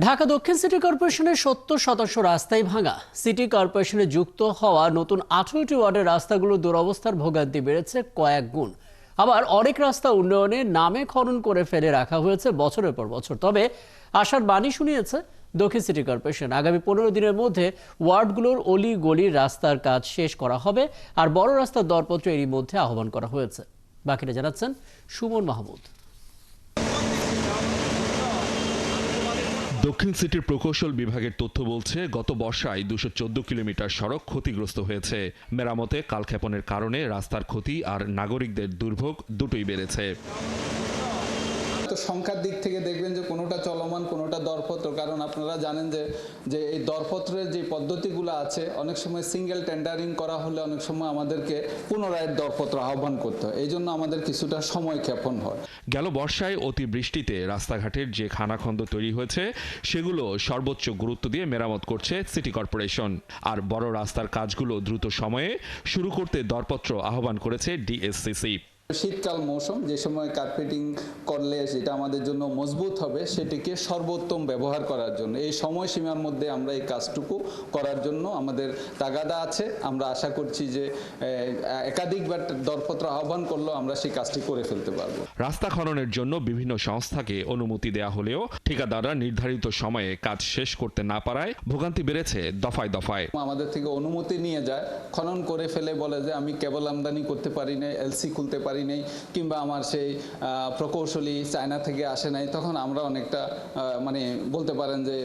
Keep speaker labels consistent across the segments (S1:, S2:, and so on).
S1: ঢাকা দক্ষিণ সিটি কর্পোরেশনের ৭০% রাস্তাই ভাঙা। সিটি কর্পোরেশনে যুক্ত হওয়া নতুন ১৮টি ওয়ার্ডের রাস্তাগুলোর দুরবস্থার ভোগান্তি বেড়েছে কয়েক গুণ। আবার অনেক রাস্তা উন্নয়নে নামে খনন করে ফেলে রাখা হয়েছে বছরের পর বছর। তবে আশার বাণী শুনিয়েছে দক্ষিণ সিটি কর্পোরেশন। আগামী ১৫ দিনের মধ্যে ওয়ার্ডগুলোর অলি গলির রাস্তার কাজ শেষ করা হবে। আর বড় রাস্তার দরপত্র এরই মধ্যে আহ্বান করা হয়েছে। বাকিটা জানাচ্ছেন সুমন মাহমুদ।
S2: দক্ষিণ সিটির প্রকৌশল বিভাগের তথ্য বলছে, গত বর্ষায় ২১৪ কিলোমিটার সড়ক ক্ষতিগ্রস্ত হয়েছে। মেরামতে কালক্ষেপণের কারণে রাস্তার ক্ষতি আর নাগরিকদের দুর্ভোগ দুটোই বেড়েছে।
S3: তো সংখ্যার দিক থেকে দেখবেন যে কোনোটা চলমান, কোনোটা দরপত্র। কারণ আপনারা জানেন যে এই দরপত্রের যে পদ্ধতিগুলো আছে, অনেক সময় সিঙ্গেল টেন্ডারিং করা হলে অনেক সময় আমাদেরকে পুনরায় দরপত্র আহ্বান করতে হয়। এই জন্য আমাদের কিছুটা সময় ক্ষেপণ হয়।
S2: গেল বর্ষায় অতিবৃষ্টিতে রাস্তাঘাটের যে খানাখন্দ তৈরি হয়েছে সেগুলো সর্বোচ্চ গুরুত্ব দিয়ে মেরামত করছে সিটি কর্পোরেশন। আর বড় রাস্তার কাজগুলো দ্রুত সময়ে শুরু করতে দরপত্র আহ্বান করেছে ডিএসসিসি।
S3: শীতকাল মৌসুম, যে সময় কার্পেটিং করলে যেটা আমাদের জন্য মজবুত হবে, সেটিকে সর্বোত্তম ব্যবহার করার জন্য এই সময়সীমার মধ্যে আমরা এই কাজটুকু করার জন্য আমাদের তাগাদা আছে। আমরা আশা করছি যে একাধিকবার দরপত্র আহ্বান করলেও আমরা সেই কাজটি করে ফেলতে পারবো।
S2: রাস্তা খননের জন্য বিভিন্ন সংস্থাকে অনুমতি দেয়া হলেও ঠিকাদাররা নির্ধারিত সময়ে কাজ শেষ করতে না পারায় ভোগান্তি বেড়েছে দফায় দফায়।
S3: আমাদের থেকে অনুমতি নিয়ে যায়, খনন করে ফেলে বলে যে আমি কেবল আমদানি করতে পারি না, এলসি খুলতে পারি নেই, কিংবা আমার সেই প্রকৌশলী চায়না থেকে আসে নাই। তখন আমরা অনেকটা মানে বলতে পারেন যে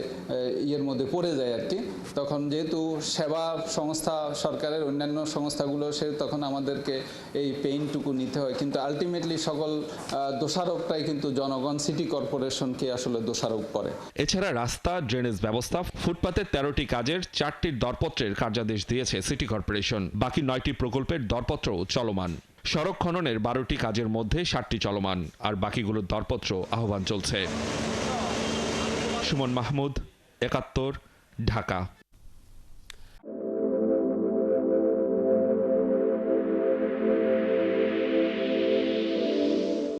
S3: ইয়ের মধ্যে পড়ে যায় আর কি। তখন যেহেতু সেবা সংস্থা, সরকারের অন্যান্য সংস্থাগুলো, তখন আমাদেরকে এই পেইনটুকু নিতে হয়। কিন্তু আলটিমেটলি সকল দোষারোপটাই কিন্তু জনগণ, সিটি কর্পোরেশনকে আসলে দোষারোপ করে।
S2: এছাড়া রাস্তা, ড্রেনেজ ব্যবস্থা, ফুটপাতের 13টি কাজের 4টির দরপত্রের কার্যাদেশ দিয়েছে সিটি কর্পোরেশন। বাকি 9টি প্রকল্পের দরপত্রও চলমান। সড়ক খননের 12টি কাজের মধ্যে 7টি চলমান, আর বাকিগুলোর দরপত্র আহ্বান চলছে। সুমন মাহমুদ, ৭১, ঢাকা।